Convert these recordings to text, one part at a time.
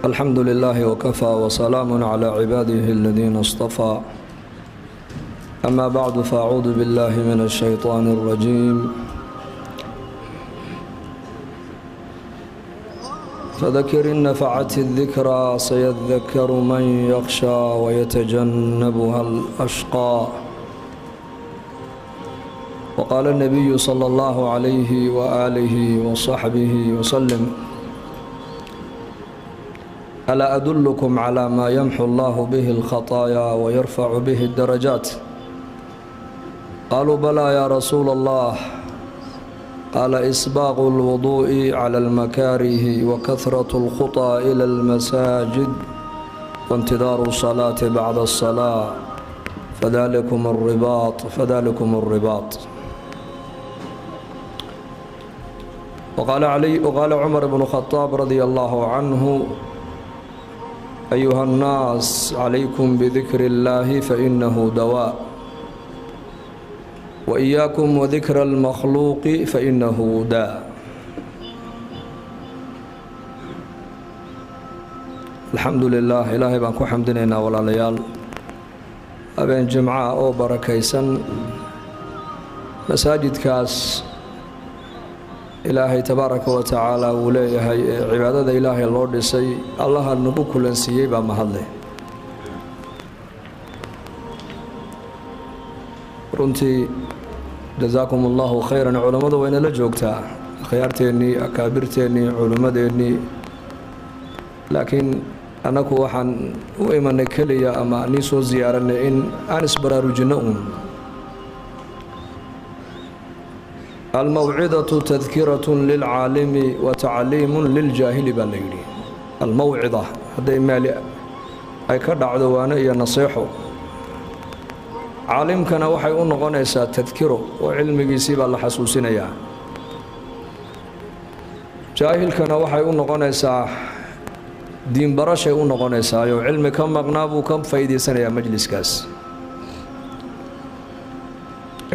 الحمد لله وكفى وسلام على عباده الذين اصطفى أما بعد فأعوذ بالله من الشيطان الرجيم فذكر إن نفعت الذكرى سيذكر من يخشى ويتجنبها الأشقى وقال النبي صلى الله عليه وآله وصحبه وسلم ألا أدلكم على ما يمحو الله به الخطايا ويرفع به الدرجات قالوا بلى يا رسول الله قال إسباغ الوضوء على المكاره وكثرة الخطى إلى المساجد وانتظار الصلاة بعد الصلاة فذلكم الرباط وقال عمر بن الخطاب رضي الله عنه أيها الناس عليكم بذكر الله فإنه دواء وإياكم وذكر المخلوق فإنه داء الحمد لله إلهي بانكو حمدنا ولا ليال أبين جمعة أو بركيسا مساجد كاس إلهي تبارك وتعالى وليه عبادة إلهي اللورد سي الله النبو كلن سيبا محله runtii jazaakum allahu khayran culammadu wayna la joogtaa akhyaarteennii akaabirteennii culimmadeennii laakiin annagu waxaan u imanay keliya ama nii soo ziyaaranay in aan isbaraarujinno uun almawcidatu tadkiratun lilcaalimi wa tacliimun liljaahili baa la yidhi almawcida hadday maali ay ka dhacdo waano iyo naseexo caalimkana waxay u noqonaysaa tadkiro oo cilmigiisii baa la xasuusinayaa jaahilkana waxay u noqonaysaa diinbarashay u noqonaysaa oo cilmi ka maqnaa buu ka faa'iidaysanayaa majliskaas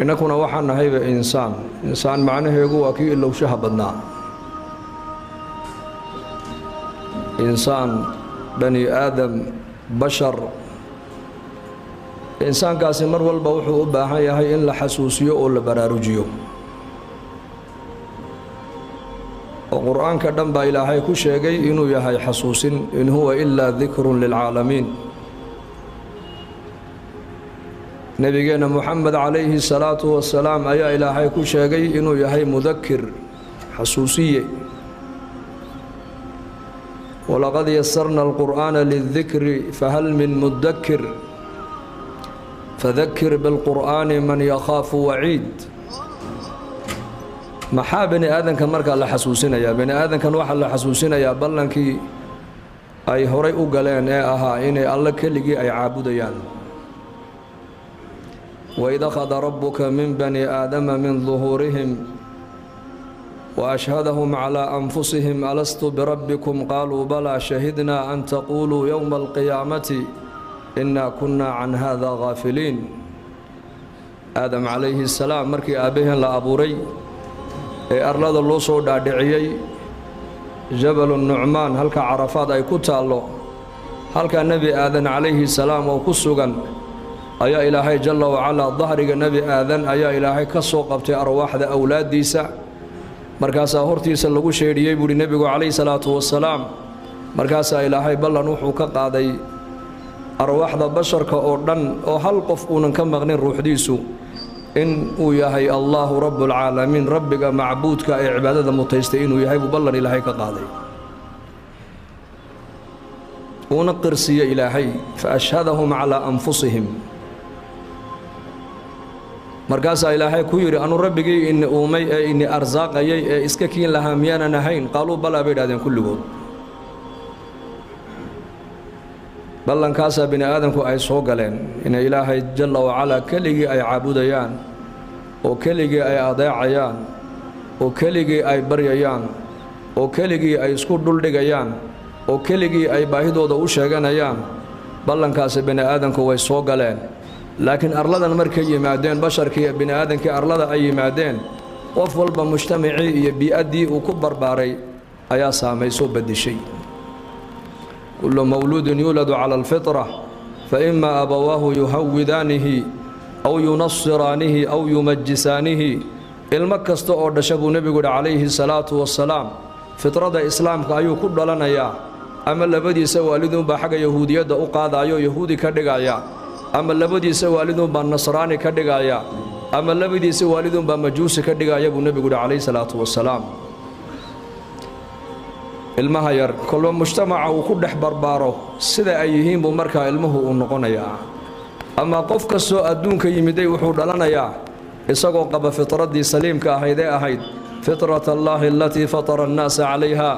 innakuna waxaan nahayba insaan macnaheegu waa kii ilowshaha badnaa insaan bani aadam bashar insaankaasi mar walba wuxuu u baahan yahay in la xasuusiyo oo la baraarujiyo oo qur-aanka dhan baa ilaahay ku sheegay inuu yahay xasuusin in huwa ilaa dikrun lilcaalamiin nebigeenna moxamed calayhi salaatu wasalaam ayaa ilaahay ku sheegay inuu yahay mudakir xasuusiye walaqad yasarna alqur'aana lildikri fahal min mudakir fadakir bilqur'aani man yakhaafu waciid maxaa bani aadanka markaa la xasuusinayaa bani aadankan waxaa la xasuusinayaa ballankii ay horay u galeen ee ahaa inay alle keligii ay caabudayaan waid akhada rabbuka min bani aadama min duhuurihim waashhadahum calaa anfusihim alastu birabbikum qaaluu balaa shahidnaa an taquuluu yowma alqiyaamati innaa kunnaa can haadaa ghaafiliin aadam calayhi salaam markii aabbaheen la abuuray ee arlada loo soo dhaadhiciyey jabalu nucmaan halka carafaad ay ku taallo halkaa nebi aadan calayhi salaam oo ku sugan ayaa ilaahay jalla wacalaa dahriga nebi aadan ayaa ilaahay ka soo qabtay arwaaxda awlaaddiisa markaasaa hortiisa lagu sheedhiyey buuhi nebigu calayhi salaatu wasalaam markaasaa ilaahay ballan wuxuu ka qaaday arwaaxda basharka oo dhan oo hal qof uunan ka maqnin ruuxdiisu in uu yahay allaahu rabbulcaalamiin rabbiga macbuudka ee cibaadada mutaystay inuu yahay buu ballan ilaahay ka qaaday uuna qirsiye ilaahay fa ashhadahum calaa anfusihim markaasaa ilaahay ku yidhi anu rabbigii ini uumay ee ini arsaaqayay ee iska kiin lahaa miyaanan ahayn qaaluu balaa bay idhahdeen kulligood ballankaasaa bini aadamku ay soo galeen inay ilaahay jalla wacalaa keligii ay caabudayaan oo keligii ay adeecayaan oo keligii ay baryayaan oo keligii ay isku dhuldhigayaan oo keligii ay baahidooda u sheeganayaan ballankaasi bini aadamku way soo galeen laakiin arladan markay yimaadeen basharkii iyo bini aadankii arlada ay yimaadeen qof walba mujtamacii iyo bii'addii uu ku barbaaray ayaa saamaysoo beddeshay. kullu mawluudin yuuladu cala alfitra فإما أبواه يهودانه أو ينصرانه أو يمجسانه المكست أو دشبو نبي عليه الصلاة والسلام فطرة إسلام كأيو كل لنا يا أما لبدي سوالدون بحاجة يهودية دا أقاد أيو يهودي كدقايا أما لبدي سوالدون بالنصراني كدقايا أما لبدي سوالدون بمجوس كدقايا بو نبي عليه الصلاة والسلام ilmaha yar kolba mujtamaca uu ku dhex barbaaro sida ay yihiin buu markaa ilmuhu uu noqonayaa. ama qof kastoo adduunka yimiday wuxuu dhalanayaa isagoo qaba fitradii saliimka ahayd ee ahayd fitrat allahi allatii fatara annaasa calayha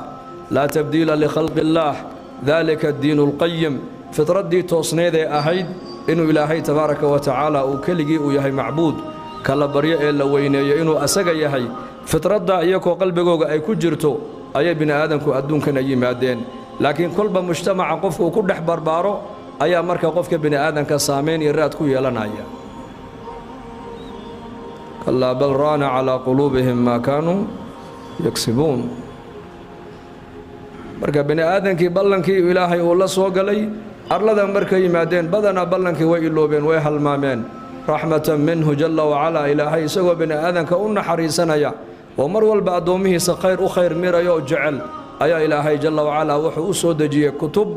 laa tabdiila likhalqi illaah dalika addiinu alqayim. fitradii toosneed ee ahayd inuu ilaahay tabaaraka wa tacaala uu keligii uu yahay macbuud kala baryo ee la weyneeyo inuu asaga yahay. fitradda iyagoo qalbigooga ay ku jirto ayay bini aadamku adduunkana yimaadeen. laakiin kolba mujtamaca qofka uu ku dhex barbaaro ayaa marka qofka bini aadamka saameyn iyo raad ku yeelanaya. kallaa bal raana calaa quluubihim maa kaanuu yagsibuun. marka bini aadankii ballankii ilaahay uu la soo galay arladan markay yimaadeen badanaa ballankii way iloobeen, way halmaameen. raxmatan minhu jalla wacalaa, ilaahay isagoo bini aadamka u naxariisanaya oo mar walba addoomihiisa khayr u khayr mirayo oo jecel ayaa ilaahay jalla wacalaa wuxuu u soo dejiyey kutub,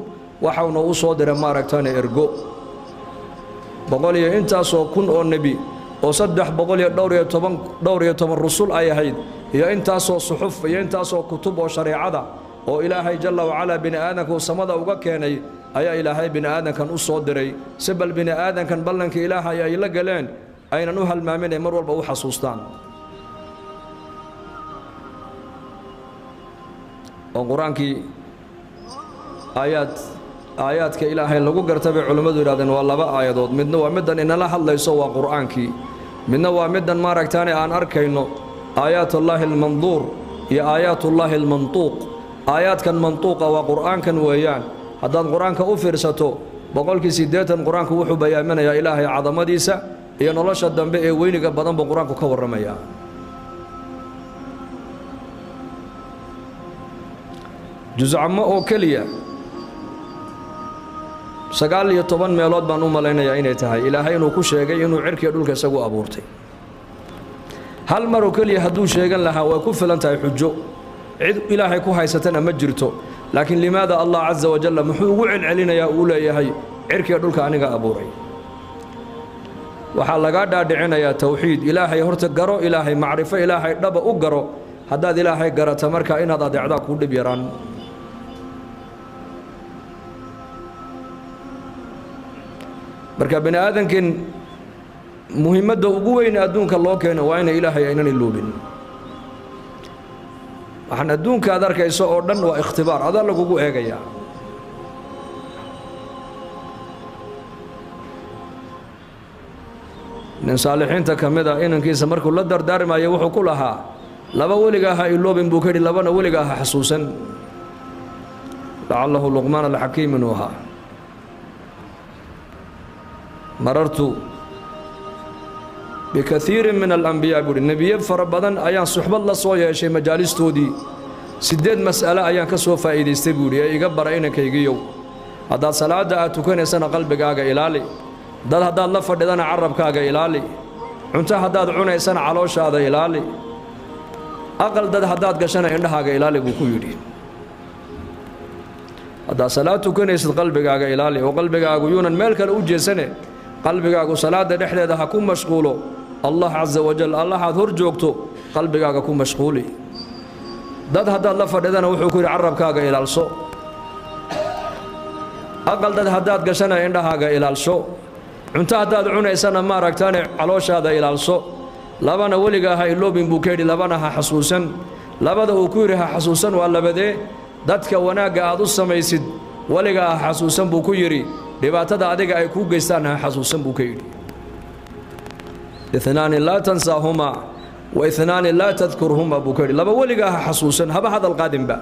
waxauna u soo diray maaragtana ergo 100 intaasoo kun oo nebi oo 312 rusul ay ahayd, iyo intaasoo suxuf iyo intaasoo kutub oo shareecada oo ilaahay jalla wacalaa bini aadamku samada uga keenay ayaa ilaahay bini aadamkan u soo diray si bal bini aadamkan ballanka ilaahay ay la galeen aynan u halmaamin ee mar walba u xasuustaan. oo quraankii aayaadka ilaahay lagu gartabay culimadu yiraahdeen waa 2 aayadood. midna waa midan inala hadlayso waa quraankii, midna waa midan maaragtaane aan arkayno aayaatullaahi almanduur iyo aayaatullaahi almantuuq. aayaadkan mantuuqa waa quraankan weeyaan. haddaad quraanka u fiirsato 80% quraanku wuxuu bayaaminayaa ilaahay cadamadiisa iyo nolosha dambe ee weyniga badan buu quraanku ka warramayaa. juz'amo oo kaliya 19 meelood baan u malaynayaa inay tahay ilaahay inuu ku sheegay inuu cirkiga dhulka isagu abuurtay. hal mar oo kaliya hadduu sheegan lahaa way ku filan tahay xujo, cid ilaahay ku haysatana ma jirto. laakiin limaada allah azza wa jalla muxuu ugu celcelinayaa uu leeyahay cirkiga dhulka aniga abuuray? waxaa laga dhaadhicinayaa tawxiid. ilaahay horta garo, ilaahay macrifo, ilaahay dhaba u garo. haddaad ilaahay garata marka inaad adeecdaa ku dhib yaraan. marka bini aadamkan muhiimadda ugu weyn adduunka loo keeno waa inay ilaahay aynan iloobin. waxaan adduunka aad arkayso oo dhan waa ikhtibaar, adaa lagugu eegayaa. nin saalixiinta ka mid a inankiisa markuu la dardaarmayo wuxuu ku lahaa 2 weligaa ha iloobin buu ka yidhi, 2na weligaa ha xasuusan. lacalahu luqmaan alxakiim inuu ahaa. marartu bikaiirin min alambiyaa buuhi, nebiye fara badan ayaan suxbad la soo yeeshay majaalistoodii. 8 mas'ale ayaan ka soo faa'iidaystay buuhi ee iga bara inankaygiyow. haddaad salaada aad tukanaysana qalbigaaga ilaali, dad haddaad la fadhidana carabkaaga ilaali, cunto haddaad cunaysana calooshaada ilaali, aqal dad haddaad gashana indhahaaga ilaali buu ku yidhi. haddaad salaad tukanaysid qalbigaaga ilaali, oo qalbigaagu yuunan meel kale u jeesane, qalbigaagu salaada dhexdeeda ha ku mashquulo allah caza wajal. allahaad hor joogto qalbigaaga ku mashquuli. dad haddaad la fadhidana wuxuu ku yidhi carabkaaga ilaalso, aqal dad haddaad gashana indhahaaga ilaalso, cunto haddaad cunaysana maaragtaane calooshaada ilaalso. 2na weligaa ha iloobin buu ka yidhi, 2na ha xasuusan. 2da uu ku yidhi ha xasuusan waa labadee? dadka wanaagga aad u samaysid weligaa ha xasuusan buu ku yidhi, dhibaatada adiga ay kuu geystaan ha xasuusan buu ka yidhi. 2 laa tansaahumaa wa 2 laa tadkurhumaa buu ka yidhi. 2 weligaa ha xasuusan, haba hadal qaadinba.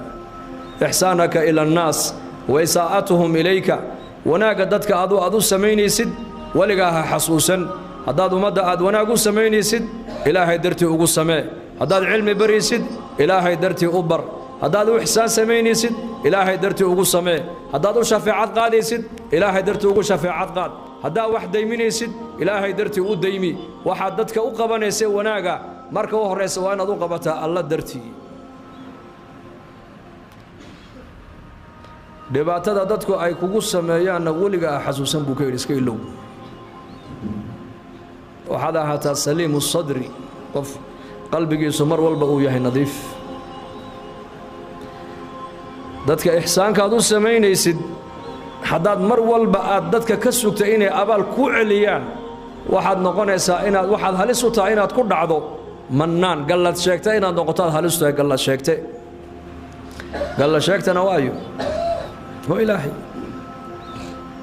ixsaanaka ila annaas wa isaa'atuhum ilayka, wanaagga dadka aad u samaynaysid weligaa ha xasuusan. haddaad ummadda aad wanaag u samaynaysid ilaahay dartii ugu samee, haddaad cilmi baraysid ilaahay dartii u bar haddaad u ixsaan samaynaysid ilaahay dartii ugu samee haddaad u shafeecad qaadaysid ilaahay dartii ugu shafeecad qaad haddaad wax dayminaysid ilaahay dartii u daymi waxaad dadka u qabanaysa wanaaga marka u horeysa waa inaad u qabataa alla dartii dhibaatada dadku ay kugu sameeyaanna weliga xasuusan buu ka yidhi iska ilow waxaad ahaataa saliimu sadri qof qalbigiisu mar walba uu yahay nadiif dadka ixsaankaad u samaynaysid haddaad mar walba aad dadka ka sugta inay abaal ku celiyaan waxaad noqonaysaa inaad waxaad halis u tahay inaad ku dhacdo mannaan gallad sheegta inaad noqoto aad halis u tahay gallad sheegte gallad sheegtana waayo هو إلهي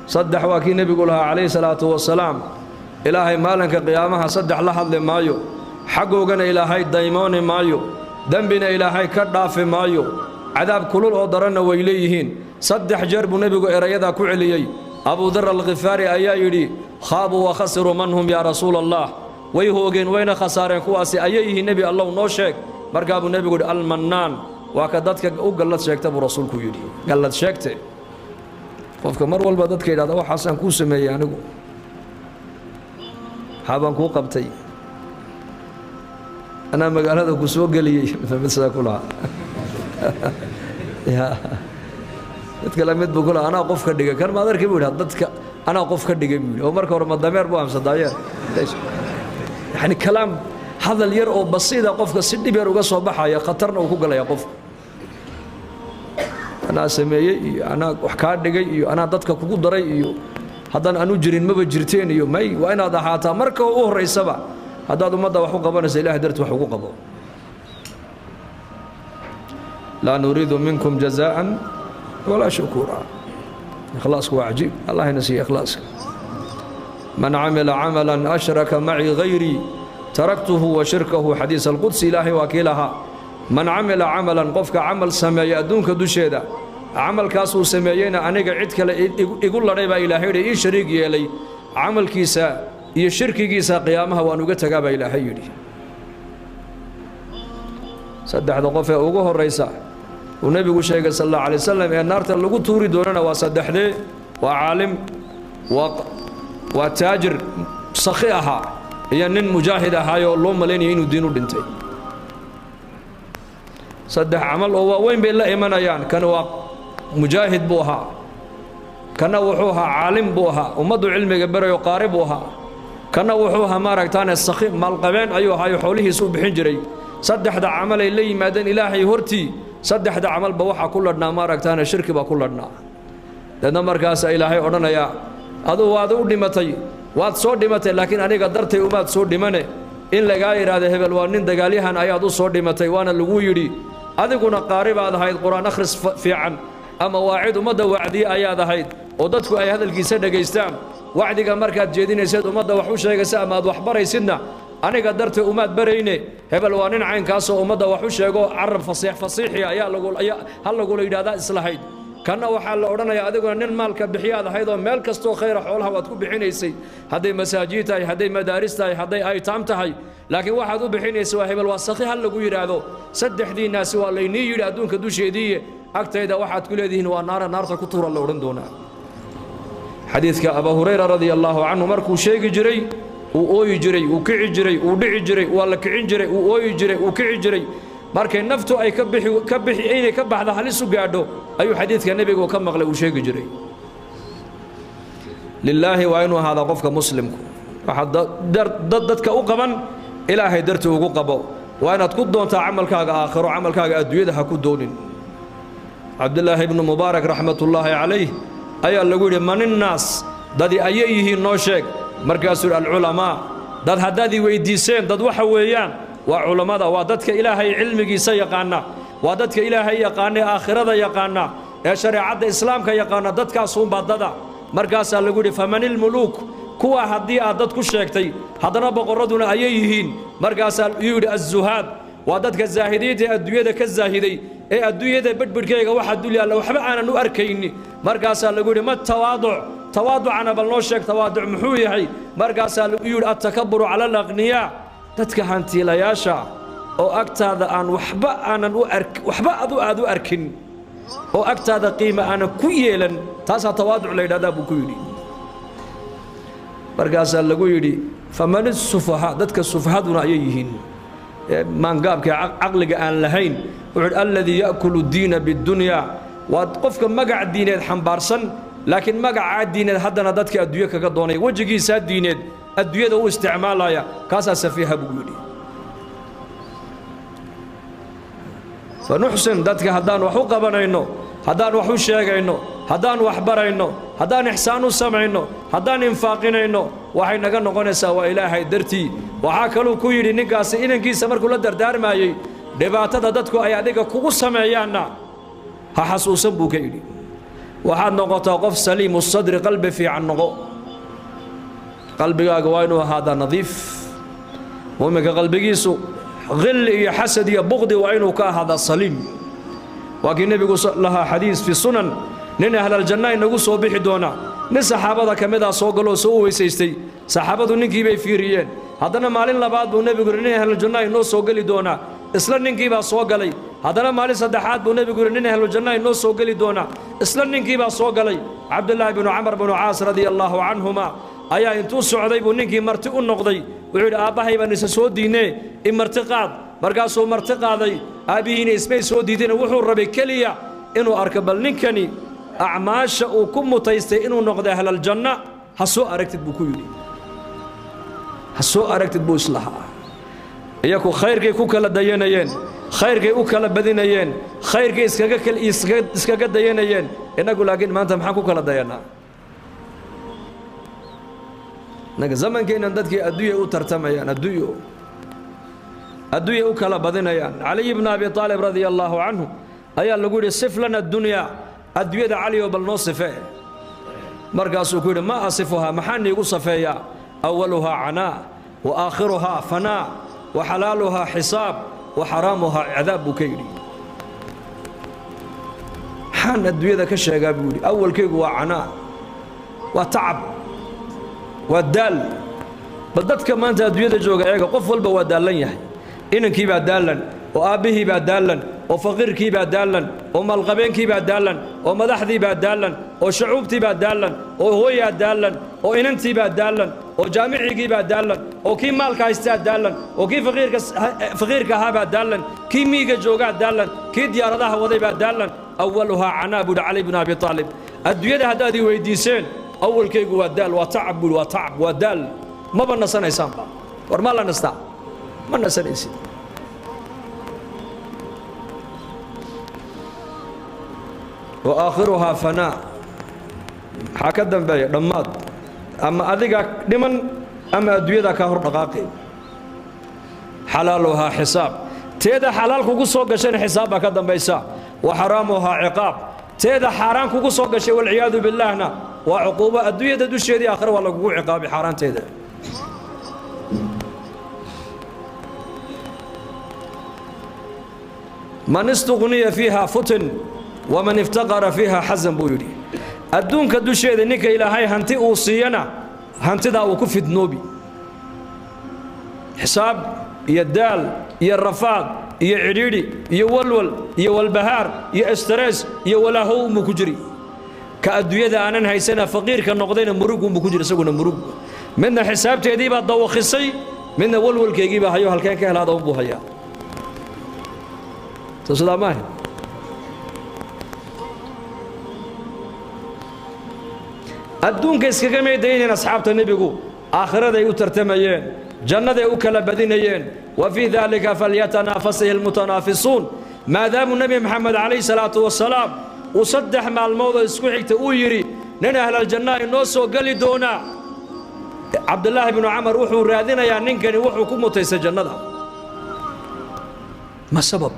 صدح واكي نبي قولها عليه الصلاة والسلام إلهي مالك قيامها صدح لحظ مايو حقوقنا إلهي دايمون مايو ذنبنا إلهي كرداف مايو عذاب كلول أودرنا وإليهين صدح جرب نبي إريدا كعليي أبو ذر الغفاري أيايري خابوا وخسروا منهم يا رسول الله ويهوغين وين خسارين كواسي أييه نبي الله نوشك مرقاب النبي قول المنان وكدتك قلت شيكت ابو رسولك يدي قلت شيكت qofka mar walba dadka yiraahdo waxaan ku sameeyay anigu haban ku qabtay ana magaalada ku soo galiyay fahmisa kula ya dadka la mid buu ana qof ka dhigay kan ma adarkii buu dadka ana qof ka dhigay buu oo marka hore ma dameer buu amsadayeen yani kalaam hadal yar oo basiida qofka si dhib yar uga soo baxaya khatarna uu ku galaya qof أنا سمية أنا وحكار دقي أنا ضدك كوكو دري هذا أنا جرين ما بجرتين ماي وأنا ضحاتا مركو أوه رئيس سبع هذا مدة وحقوق بنا سيله درت وحقوق به لا نريد منكم جزاء ولا شكورا إخلاص هو عجيب الله ينسي إخلاص من عمل عملا أشرك معي غيري تركته وشركه حديث القدس إلهي وكيلها من عمل عملا قفك عمل سمايا دونك دوشيدا عمل كاسو سمايينا انيغا عيد كلا يقول لريبا الهي اي شريك يلي عمل كيسا iyo shirkigiisa qiyaamaha waan uga tagaaba ilaahay yiri saddexda qof ee ugu horeysa uu nabigu sheegay sallallahu alayhi wasallam ee naarta lagu tuuri doonana waa saddexdee waa caalim waa taajir sakhi aha iyo nin mujaahid ahaayo loo maleynayay inuu diin u dhintay صدح عمل هو وين بين لا إيمانيان كانوا مجاهد بوها كانوا وحوها عالم بوها ومضوا علم جبر يقاربوها كانوا وحوها ما ركتان السخيم مال قبين أيوه هاي حوله سوب حجري صدح ده عمل اللي مادن إلهي هرتي صدح ده عمل بوحة كلنا ما ركتان الشرك بكلنا لأن مركز إلهي أرنا يا هذا دمتي واد صور دمتي لكن أنا قدرت وما صور دمنه إن لقاي هذا هبل وانين دقاليها أياد صور دمتي وأنا اللي adiguna qaariba aad ahayd quraan akhris fiican ama waacid umada wacdi ayaad ahayd oo dadku ay hadalkiisa dhageystaan wacdiga markaad jeedinaysid umada wax u sheegaysa ama aad wax baraysidna aniga dartay umaad barayne hebel waa nin caynkaas oo umada wax u sheego arab fasiixi ayaa lagu yiraahdaa islahayd kana waxa la oranayaa adiguna nin maalka bixiyaad ahayd oo meel kasto khayr xoolaha waad ku bixinaysay haday masaajid tahay haday madaaris tahay haday ay taam tahay laakiin waxaad u bixinaysaa waa hebel waa sakhi hal lagu yiraahdo saddexdii naas waa leeyni yiri adduunka dusheedii agtayda waxaad ku leedihiin waa naarta ku tuura la oran doonaa xadiiska Abu Hurayra radiyallahu anhu markuu sheegi jiray uu ooyi jiray uu kici jiray uu dhici jiray waa la kicin jiray uu ooyi jiray uu kici jiray markay naftu ay ka bixi inay ka baxdo halis u gaadho ayuu xadiiska nabiga ka maqlay uu sheegi jiray lillahi wa inuu hada qofka muslimku waxa dadka u qaban ilaahay dartii ugu qabo waa inaad ku doontaa camalkaaga aakhiro camalkaaga adduunyada ha ku doonin Abdullah ibn Mubarak rahmatullahi alayhi ayaa lagu yiri manin naas dadi ayay yihiin noo sheeg markaasuu al ulama dad hadii weydiiseen dad waxa weeyaan waa culimada waa dadka ilaahay cilmigiisa yaqaana waa dadka ilaahay yaqaana aakhirada yaqaana ee shariicada islaamka yaqaana dadkaas uu badada markaas lagu yiri famanil muluk kuwa hadii aad dad ku sheegtay hadana boqoraduna ayay yihiin markaas yiri az-zuhad waa dadka zaahidiinta adduunyada ka zaahiday ee adduunyada badbadkeega waxa duliya Allah waxba aanan u arkayni markaas lagu yiri ma tawaaducana bal noo sheeg tawaaduc muxuu yahay markaas lagu yiri at-takabbur ala al-aghniya dadka hantiilayaasha oo agtaada aan waxba aanan u waxba aad u arkin oo agtaada qiimo aanan ku yeelan taasaa tawaaduc la yidhahdaa buu ku yidhi markaasaa lagu yidhi faman isufahaa dadka sufahaduna ayay yihiin maangaabka caqliga aan lahayn wuxuu alladii ya'kulu diina bidunyaa waa qofka magac diineed xambaarsan laakiin magaca diineed haddana dadka adduunyo kaga doonay wejigiisaa diineed adduunyada u isticmaalaya kaasaa safiiha buu yidhi fanuxsin dadka haddaan wax u qabanayno haddaan wax u sheegayno haddaan wax barayno haddaan ixsaan u samayno haddaan infaaqinayno waxay naga noqonaysaa waa ilaahay dartii waxaa kaluu ku yidhi ninkaasi inankiisa markuu la dardaarmaayey dhibaatada dadku ay adiga kugu sameeyaanna ha xasuusan buu ka yidhi waxaad noqotaa qof saliimu sadri qalbi fiican noqo qalbigaaga waa inuu ahaadaa nadiif muuminka qalbigiisu غل يا حسد يا بغض وعينه كهذا صليم وكي النبي لها حديث في السنن نين أهل الجنة نقول صوبح دونا نسحابة كمدا صوغلو سووا سيستي صحابة نكي بي فيريين هذانا مالين لبعض والنبي يقول نين أهل الجنة نو صوغلي دونا إسلام نكي با صوغلي هذانا مالين صدحات والنبي يقول نين أهل الجنة نو صوغلي دونا إسلام نكي با صوغلي عبد الله بن عمر بن عاص رضي الله عنهما أيا انتو سعودي بنكي مرتئ النقضي وعود آباهي بنسا سوديني إن مرتقاد مرقاسو مرتقادي آبيهين اسمي سوديدين وحو الربي كليا إنو أركب النكني أعماش وكم متيستي إنو نقضي أهل الجنة هسو أركتد بكيولي هسو أركتد بو إصلاحا إياكو خير كي كوكا ديانيين خير كي أوكا بدينيين خير كي إسكاك ديانيين إنا أقول لكن ما أنت محا كوكا ديانا naga zamankeena dadkii adduunyo u tartamayaan adduunyo u kala badinayaan Ali ibn Abi Talib radiyallahu anhu ayaa lagu yiri sif lana dunya adduunyada Ali oo bal noo sifee markaasuu ku yiri ma asifuha maxaan igu safeeya awwaluha ana wa aakhiruha fana wa halaluha hisab wa haramuha adab kayri xan adduunyada ka sheegaa buu yiri awwalkaygu waa ana wa ta'ab ودال بدتك ما أنت أدوية جوجا إيجا قف والبا ودالن يحي إنن كي بعدالن وأبيه بعدالن وفقير كي بعدالن ومالغبين كي بعدالن ومدحذي بعدالن وشعوبتي بعدالن وهوي بعدالن وإننتي بعدالن وجامعي كي بعدالن وكي مالك هيستاد دالن وكي فقير كها بعدالن كي ميجا جوجا دالن كي ديار ذا وضي بعدالن أولها عناب علي بن أبي طالب أدوية هذا ويديسين أول كيجو ودال وتعب ودال ما بنا سنة إنسان ورما لا نستع ما نسنة إنسان وآخرها فناء حكدم بيا دماد أما أذيك دمن أما أدوية كهر دقاقي حلالها حساب تيدا حلال كوكو سوق عشان حسابك كدم بيسا وحرامها عقاب تيدا حرام كوكو سوق عشان والعياذ بالله هنا وعقوبة الدنيا دوش يدي آخر والله قوع عقاب حرام تيدا من استغني فيها فتن ومن افتقر فيها حزن بويري الدون كدوش يدي نك إلى هاي هنتي أوصينا هنتي دا وكفد نوبي حساب يدال يرفاض يعريري يولول يولبهار يسترس يولا هو مكجري كأدوية أنا هيسنا فقير كالنقدين مروق ومكجر سونا مروق من حساب تهديب الضوء خصي من ولول كيجيبها هيو هالكان كهل هذا أبو هيا تصدق معي الدون كيس كم يدين أصحاب النبي يقول آخرة ذي ترتميين جنة ذي أكل بدينيين وفي ذلك فليتنافس المتنافسون ما دام النبي محمد عليه الصلاة والسلام وصدح مع الموضوع اسكوحك تقويري ننا أهل الجنة النوسو قال دونا عبد الله بن عمر وحو رادنا يا ننكني وحو كمو تيس الجنة ما السبب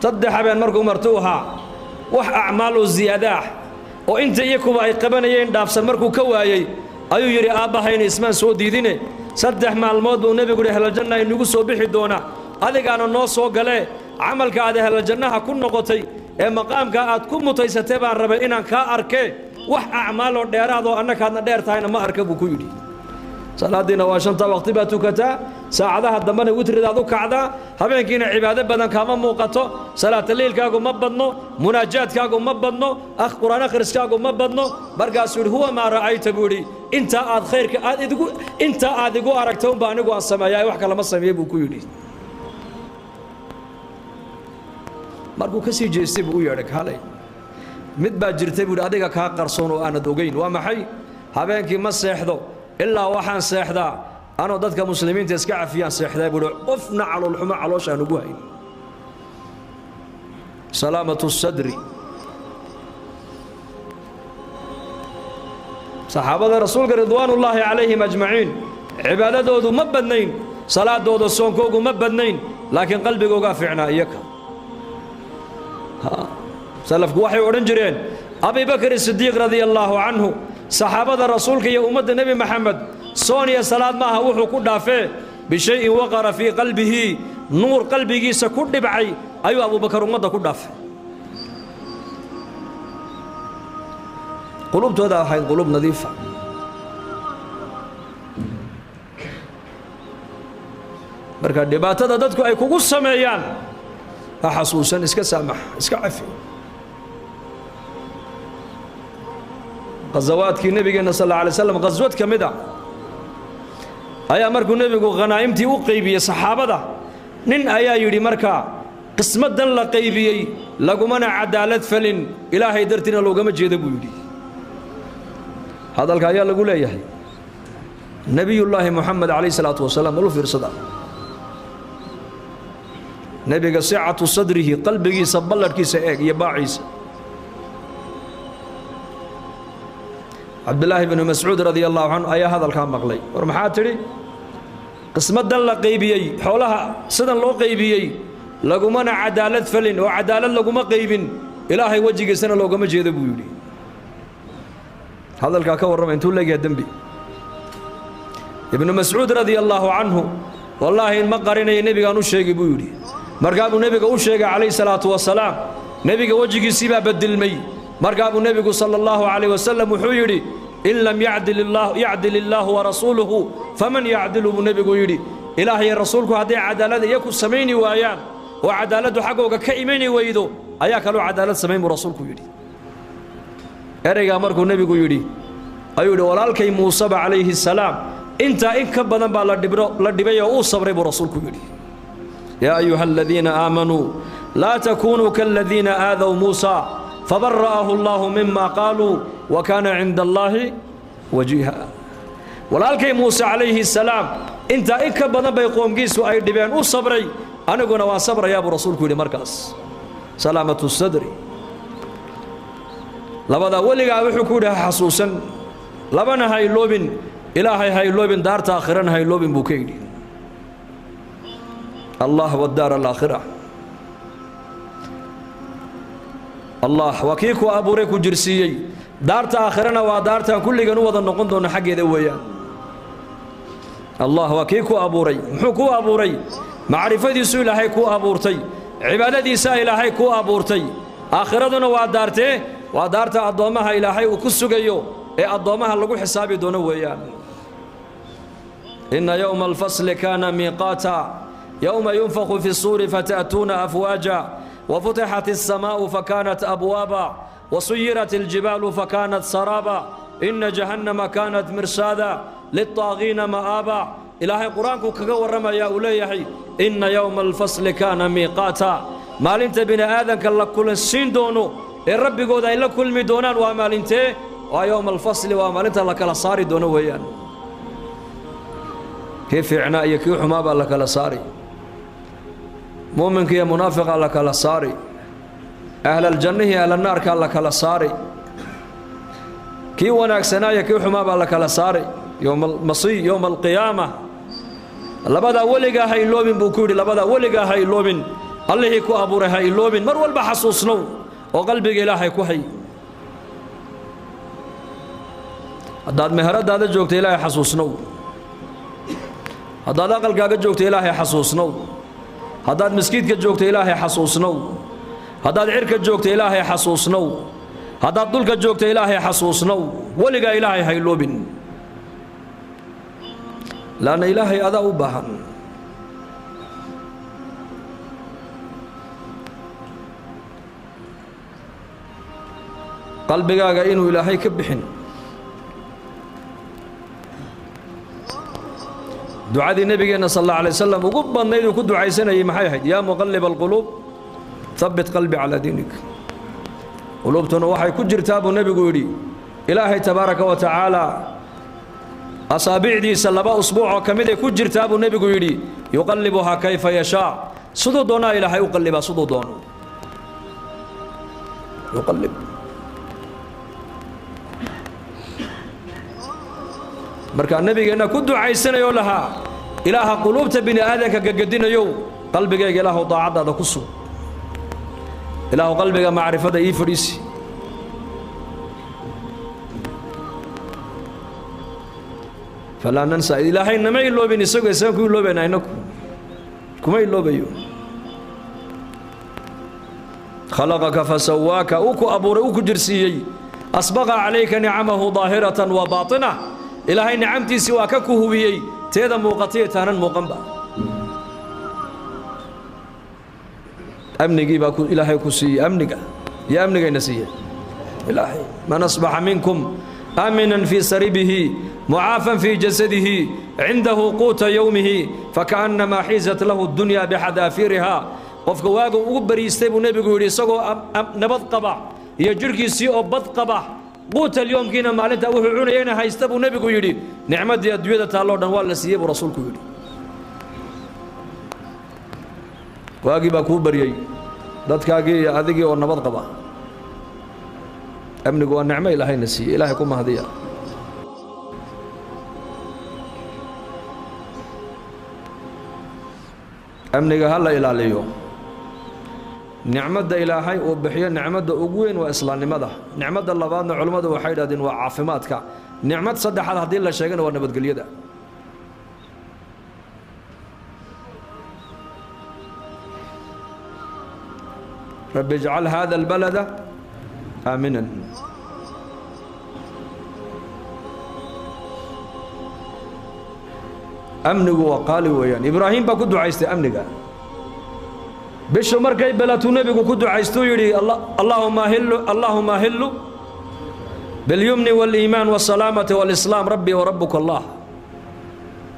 صدح بين مركو مرتوها وح أعماله الزيادة وإنت يكو أي قبنيين دافسر مركو كوايي أيو يري آباهين اسمان سو ديديني صدح مع الموضوع والنبي يقول أهل الجنة إنو صبيح دونا هذا كانوا النوسو قال عمل كهذا أهل الجنة كن نقطي مقام كأت كم متيستبع الرب إن كأركه وح أعماله ديرادو أنك هذا دير تاينا ما أركبه كيودي salaadiina waa shanta waqti baa tukataa saacadaha dambana witridaad u kacdaa habeenkiina cibaado badan kaama muuqato salaata leelkaagu ma badno munaajaadkaagu ma badno quraan akhriskaagu ma badno markaasuu yidhi huwa maa ra'ayta buu yidhi intaa aad khayrka aad igu aragta unba anigu aan sameeyaa wax kalama sameeye buu ku yidhi markuu ka sii jeestay buu u yeedhay kaalay mid baa jirtay buu yidhi adiga kaa qarsoon oo aanad ogayn waa maxay habeenkii ma seexdo ilaa waxaan seexdaa anoo dadka muslimiinta iska cafiyaan seexdaa buu yidhi qofna caloolxumo calooshaan ugu hayn salaamatu sadri saxaabada rasuulka ridwaanullaahi calayhim ajmaciin cibaadadoodu ma badnayn salaadooda soonkoogu ma badnayn laakiin qalbigoogaa fiicnaa iyaka salafku waxay odhan jireen abi bakr sidiiq radia allaahu canhu saxaabada rasuulka iyo ummadda nebi maxamed soon iyo salaad maaha wuxuu ku dhaafee bishayin waqara fii qalbihi nuur qalbigiisa ku dhibcay ayuu abubakar ummadda ku dhaafay qulubtooda ahayd qulub nadiifa marka dhibaatada dadku ay kugu sameeyaan ha xasuusan iska saamax iska cafi qazawaadkii nabigeena sallallahu alayhi wasallam qaswad kamida ayaa markuu nabigu qanaa'imtii u qaybiyay saxaabada nin ayaa yidhi markaa qismadan la qaybiyey lagumana cadaalad falin ilaahay dartiina loogama jeeda buu yidhi hadalka ayaa lagu leeyahay nabiyullaahi muxamed calayhi salaatu wasalaam malu fiirsada nebiga sicatu sadrihi qalbigiisa balladhkiisa eeg iyo baaciisa cabdillaahi bnu mascuud radia allahu canhu ayaa hadalkaa maqlay war maxaa tidhi qismadan la qaybiyey xoolaha sidan loo qaybiyey lagumana cadaalad falin oo cadaalad laguma qaybin ilaahay wejigiisana loogama jeedo buu yidhi hadalkaa ka warrama intuu leegyahay dembi ibnu mascuud radia allaahu canhu wallaahi in ma qarinaya nebigaan u sheegi buu yidhi markaa buu nebiga u sheegay calayhi salaatu wasalaam nebiga wejigiisii baa bedilmay markaa buu nebigu sala allahu calayh wasalam wuxuu yidhi in lam yacdil illaahu warasuuluhu faman yacdilu buu nebigu yidhi ilaah iyo rasuulku hadday cadaalad iyaku samayni waayaan oo cadaaladdu xaggooga ka imani weydo ayaa kaloo cadaalad samayn buu rasuulku yidhi ereygaa markuu nebigu yidhi ayuu yidhi walaalkay muuseba calayhi salaam intaa in ka badan baa la dhibay oo uu sabray buu rasuulku yidhi yaa ayuha aladiina aamanuu laa takuunuu kaaladiina aadaw muusa fabara'ahu allaahu mima qaaluu wa kaana cinda allaahi wajiiha walaalkay muuse calayhi salaam intaa in ka badan bay qoomkiisu ay dhibeen u sabray aniguna waan sabrayaa buu rasuulku yidhi markaas salaamatu sadri labadaa weligaa wuxuu ku yidhi ha xasuusan labana ha iloobin ilaahay ha iloobin daarta aakhirana ha iloobin buu ka yidhi allah wadaar alaakhira allah waa kii ku abuuray ku jirsiiyey daarta aakhirana waa daartaan kulligan u wada noqon doono xaggeeda weeyaan allah waa kii ku abuuray muxuu ku abuuray macrifadiisu ilaahay ku abuurtay cibaadadiisa ilaahay ku abuurtay aakhiraduna waa daartee waa daarta addoommaha ilaahay uu ku sugayo ee addoommaha lagu xisaabi doono weeyaan inna yowma alfasli kaana miiqaata yowma yunfakhu fi الsuuri fata'tuuna afwaaja وفتحت السماء فكانت أبوابا وسيرت الجبال فكانت سرابا إن جهنم كانت مرصادا للطاغين مآبا إلهي قرآنك كغورما يا أوليحي إن يوم الفصل كان ميقاتا ما لنت بنا آذن كالله كل السين دونو الرب قود إلا كل مدونان وما لنت ويوم الفصل وما لنت لك لصاري دونو ويان كيف عنائك يحمابا لك لصاري مؤمنك يا منافق لك لصاري أهل الجنة أهل النار لك لصاري كي وناك سنايا كي حمابا لك لصاري يوم المصي يوم القيامة لبدا ولغا هاي لوبين بوكوري لبدا ولغا هاي لوبين الله كو أبوري هاي لوبين مر والبا حسوسنو وقلبك إلهي كو هاي هداد مهرد هذا جوكت إلهي حسوسنو هداد أقل كاقا جوكت إلهي حسوسنو هداد مسكيدك جوكت إلهي حسوسنو هداد عرك جوكت إلهي حسوسنو هداد دولك جوكت إلهي حسوسنو ولغا إلهي هاي لوبين laana ilaahay adaa u baahan. qalbigaaga inuu ilaahay ka bixin. ducadii nabigeena sallallahu alayhi wasallam ugu badnayd uu ku ducaysanayay maxay ahayd? yaa muqallib alqulub thabbit qalbi ala diinik. qulubtuna waxay ku jirtaa buu nabigu yidhi ilaahay tabaaraka wa tacaala asaabicdiisa 2 usbuuc oo kamid ay ku jirtaa buu nabigu yidhi yuqallibuha kayfa yashaa. sidoo doonaa ilaahay u qalliba sidoo doono yuqallib. marka nabigeena ku ducaysanayo lahaa ilaaha qulubta bini aadanka gagadinayo qalbigayga ilaahu daacadaada ku sug. ilaahu qalbiga macrifada ii fadhiisi. فلا ننسى إلهي نما يلوبين يسوق يسوق يلوبين عينكم كما يلوبيو. خلقك فسواك أوكو أبو أوكو جرسيي أسبغ عليك نعمه ظاهرة وباطنة. إلهي نعمتي سواك كهويي تيدا موقتية تانا موقنبا. أمني جيبا إلهي كسي أمنك يا أمنك نسيه إلهي من أصبح منكم آمنا في سربه معافا في جسده عنده قوت يومه فكأنما حيزت له الدنيا بحذافيرها. قفك واقو وبريستي ونبي يقول يسقو نبض قبع يجركي سيء بض قبع قوت اليوم كنا مالنتا وحعون ينا هايستبو نبي يقول نعمة يا دويدة الله نوال لسيب ورسولك يقول واقي باكو بريي دادكاقي هذيقي ونبض قبع أمنك والنعمة إلهي نسي إلهي كم هدية. أمنك هلا إلاليو نعمة إلهي وبحيا نعمة أقوين وإصلان ماذا نعمة الله بعدنا علماء وحيدة دين وعافماتك نعمة صدح على هذه الله شيئا ونبت قليدا. رب اجعل هذا البلد آمنا. أمنه وقال ويان إبراهيم بكدو عايزت أمنك بشو مركي بلاتو نبي كدو عايزتو يري اللهم هلو باليمن والإيمان والسلامة والإسلام ربي وربك الله.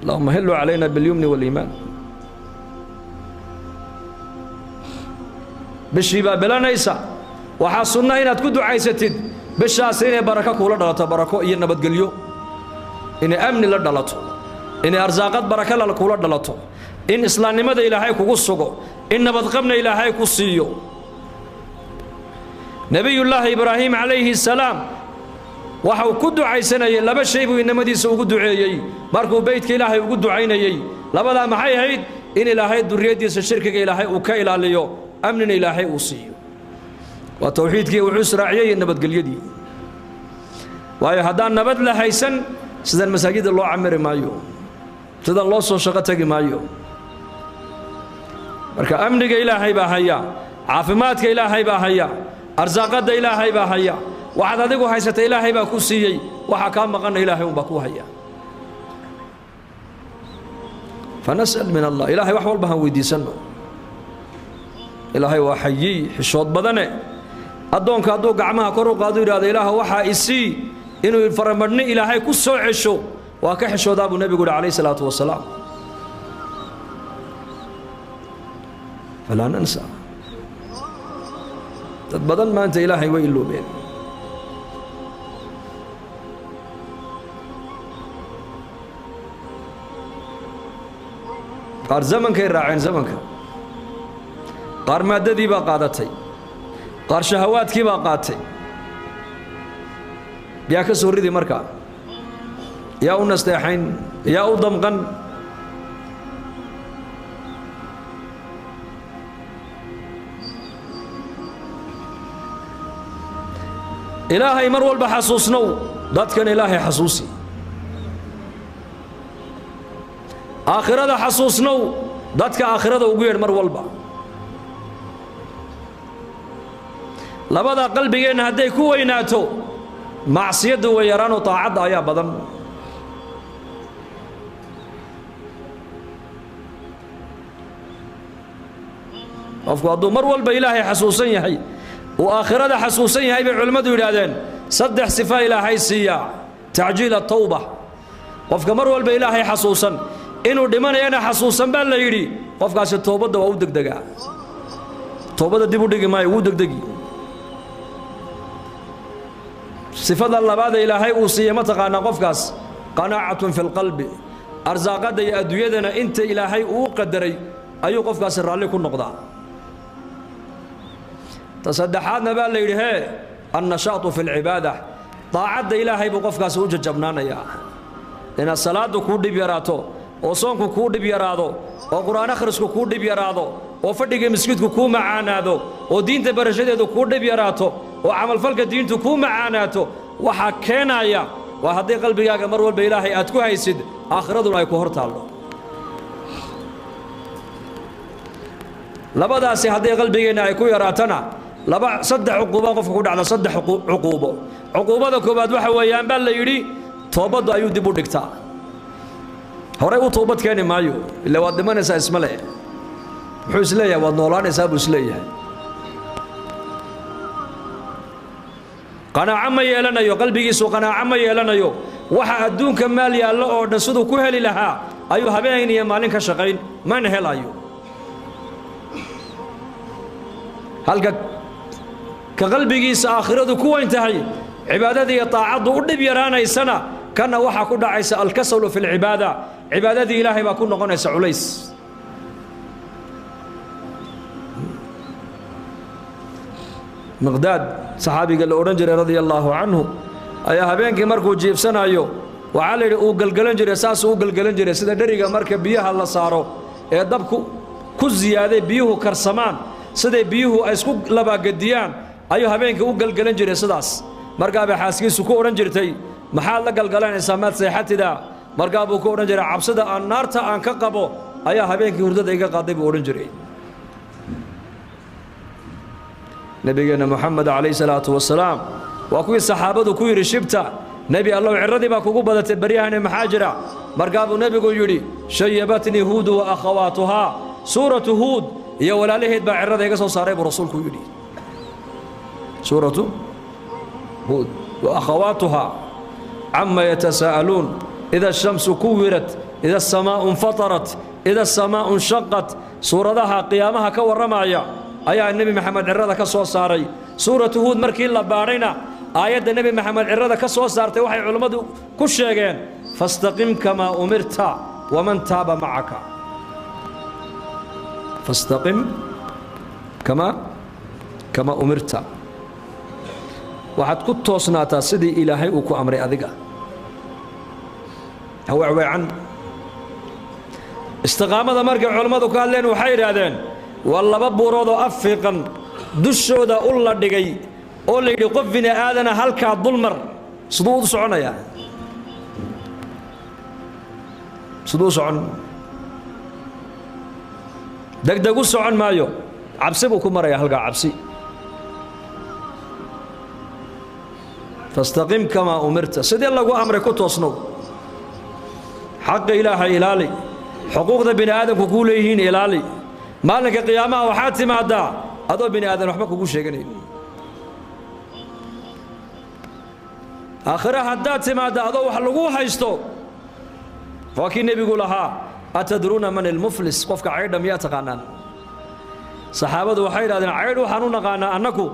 اللهم هلو علينا باليمن والإيمان. بشيبا بلا نيسا وحاصلنا إن تكدو عايزتد بشاسين بركة كولا دلتا بركة إينا بدقليو إن أمن لدلتو إن أرزاقات بركة لكولا دلتو إن إسلام مدى إلهي كوكسوكو إن بدقمنا إلهي كوسيو. نبي الله إبراهيم عليه السلام وحو كدو عيسنا لبا شيبو إنما دي سوكو دعيي ماركو بيتك إلهي وكدو عينيي لبا لا محاي هيد إن إلهي الدرية دي سشركك إلهي وكايلا ليو أمن إلهي وسيو وتوحيدك وعسر عيي النبت قل يدي وهي هدان نبت لهيسن سيدان مساجد الله عمر مايو سيدان الله سو شغتك مايو. مركا أمنك إلهي باهيا عافماتك إلهي باهيا أرزاقات إلهي باهيا waxaad adigu haysata ilaahay baa ku siiyay waxa ka maqan ilaahay uu baa ku haya. fanasal min allah ilaahay wax walba han weydiisano. ilaahay waa xayi xishood badane adoonka adoo gacmaha kor u qaado iraada ilaahay waxa isii inuu faramadni ilaahay ku soo cesho waa ka xishoodaa buu nabigu kaleey salaatu wasalaam. fala nansa dad badan maanta ilaahay way iloobeen. قار زمن كي راعين زمن كا قار مادة دي باقادتي قار شهوات كي باقاتي بياك سوري دي مركا يا نستحين يا ضمغن إلهي مرول بحسوسنو دات كان إلهي حسوسي آخرة حسوسنو داتك آخرة وغير مر والبا لبدا قلبي إن هدي كويناتو معصيته ويرانو طاعد يا بدن qofku hadduu mar walba ilaahay xasuusan yahay uu aakhirada xasuusan yahay bay culimmadu yidhaahdeen saddex sifa ilaahay siiya tacjiil at-tawba qofka mar walba ilaahay xasuusan inuu dhimanayana xasuusan baa la yidhi qofkaasi toobadda waa u degdegaa toobadda dib u dhigi maayo wuu degdegi sifada labaad ilaahay uu siiyay ma taqaanaa qofkaas qanaacatun fi lqalbi arsaaqada iyo adduunyadana inta ilaahay uu qadaray ayuu qofkaasi raalli ku noqdaa tasaddexaadna baa la yidhi hee annashaatu fi lcibaada daacadda ilaahay buu qofkaasi u jajabnaanayaa inaad salaaddu kuu dhib yaraato oo soonku kuu dhib yaraado oo qur'aan akhrisku kuu dhib yaraado oo fadhiga masjidku kuu macaanaado oo diinta barashadeedu kuu dhib yaraato oo camalfalka diintu kuu macaanaato waxaa keenaya waa haddii qalbigaaga mar walba ilaahay aad ku haysid aakhiraduna ay ku hor taallo labadaasi haddii qalbigeenna ay ku yaraatana saddex cuquubo qofka ku dhacda saddex cuquubo cuquubada koowaad waxa weeyaan baa la yidhi toobaddu ayuu dib u dhigtaa horey u toobad keeni maayo ila waad dhimanaysaa isma leh muxuu isleeyahay waad noolaanaysaa buu isleeyahay qanaaco ma yeelanayo qalbigiisu qanaaco ma yeelanayo waxa adduunka maal yaallo oo dhan siduu ku heli lahaa ayuu habeen iyo maalin ka shaqayn mana helayo halka ka qalbigiisa aakhiradu ku weyn tahay cibaadada iyo taacaddu u dhib yaraanaysana kana waxaa ku dhacaysa alkasalu fi lcibaada cibaadadii ilaahay baa ku noqonaysa culays miqdaad saxaabiga la odhan jiray radia allaahu canhu ayaa habeenkii markuu jiibsanayo waxaa la yidhi uu gelgelan jiray saasuu u gelgelan jiray sida dheriga marka biyaha la saaro ee dabku ku ziyaaday biyuhu karsamaan siday biyuhu ay isku labaagediyaan ayuu habeenkii u gelgelan jiray sidaas markaabay xaaskiisu ku odhan jirtay maxaad la galgalanaysaa maad seexatida markaa buu ku odhan jiray cabsida aan naarta aan ka qabo ayaa habeenkii hurdada iga qaaday buu odhan jiray nabigeenna moxamed calayhi salaatu wasalaam waa kuwii saxaabadu ku yidhi shibta nebi allow cirradii baa kugu badatay baryahani maxaa jira markaa buu nebigu yidhi shayabatnii huudu wa akhawaatuhaa suuratu huud iyo walaalaheed baa cirrada iga soo saaray buu rasuulku yidhi suuratu huud wa akhawaatuhaa cama yatasaa'aluun ida ashamsu kuwirat ida asamaa'u infatarat ida asamaa'u inshaqat suuradaha qiyaamaha ka warramaya ayaa nebi maxamed cirrada ka soo saaray suuratu huud markii la baadhayna aayadda nebi maxamed cirrada ka soo saartay waxay culimmadu ku sheegeen fastaqim kamaa umirta waman taaba macaka fastaqim kamaa umirta waxaad ku toosnaataa sidii ilaahay uu ku amray adiga hawacweecan istiqaamada markay culimmadu ka hadleen waxay yidhaahdeen waa laba buuroodoo af fiiqan dushooda u la dhigay oo la yidhi qof bini aadana halkaa dulmar siduu u soconayaa siduu u socon degdeg u socon maayo cabsi buu ku marayaa halkaa cabsi fastaqim kamaa umirta sidii lagu amray ku toosnow xaqa ilaahay ilaali xuquuqda bini aadamku kuu leeyihiin ilaali maalinka qiyaamaha waxaad timaaddaa adoo bini aadan waxba kugu sheeganayn aakhira haddaad timaadda adoo wax lagu haysto waa kii nebigu lahaa atadruuna man ilmuflis qofka caydha miyaa taqaanaan saxaabadu waxay yidhahdeen caydh waxaan u naqaanaa annaku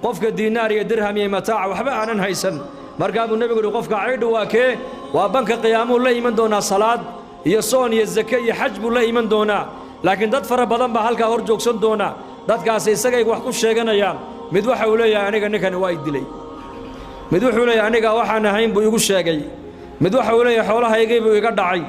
qofka diinaar iyo dirham iyo mataaca waxba aanan haysan markaa buu nebigu yidhi qofka caydhu waa kee waa banka qiyaamuhu la iman doonaa salaad iyo soon iyo zake iyo xaj buu la iman doonaa laakiin dad fara badan baa halkaa hor joogsan doona dadkaasi isagay wax ku sheeganayaan mid waxa uu leeyahay aniga ninkani waa i dilay mid wuxuu leeyahay aniga waxaan ahayn buu igu sheegay mid waxa uu leeyahay xoolahaygay buu iga dhacay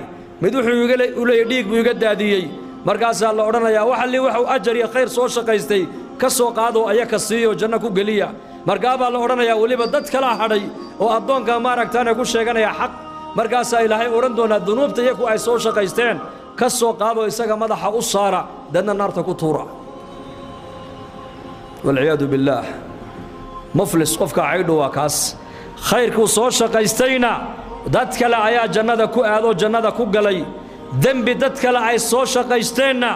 mid wuxuu u leeyahay dhiig buu iga daadiyey markaasaa la odhanayaa wax allii waxuu ajar iyo khayr soo shaqaystay ka soo qaadoo ayaka siiyo janno ku geliya markaa baa la odhanayaa weliba dad kala hadhay oo addoonka maaragtaana ku sheeganaya xaq markaasaa ilaahay odhan doonaa dunuubta iyaku ay soo shaqaysteen ka soo qaadoo isaga madaxa u saara dadna naarta ku tuura walciyaadu billaah muflis qofka caydhu waa kaas khayrkuu soo shaqaystayna dad kale ayaa jannada ku aadoo jannada ku galay dembi dad kale ay soo shaqaysteenna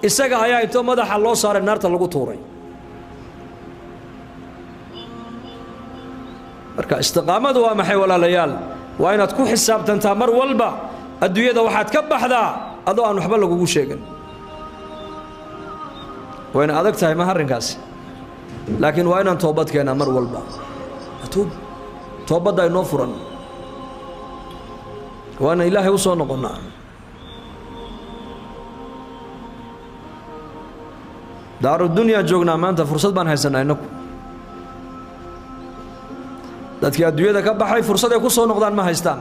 isaga ayaa inta madaxa loo saaray naarta lagu tuuray marka istiqaamadu waa maxay walaalayaal waa inaad ku xisaabtantaa mar walba adduunyada waxaad ka baxdaa adoo aan waxba lagugu sheegin wayna adag tahay ma arrinkaasi laakiin waa inaan toobad keenaa mar walba toobadda inoo furan waana ilaahay u soo noqonnaa daaru dunya joognaa maanta fursad baan haysanaa inaku dadkii adduunyada ka baxay fursad ay ku soo noqdaan ma haystaan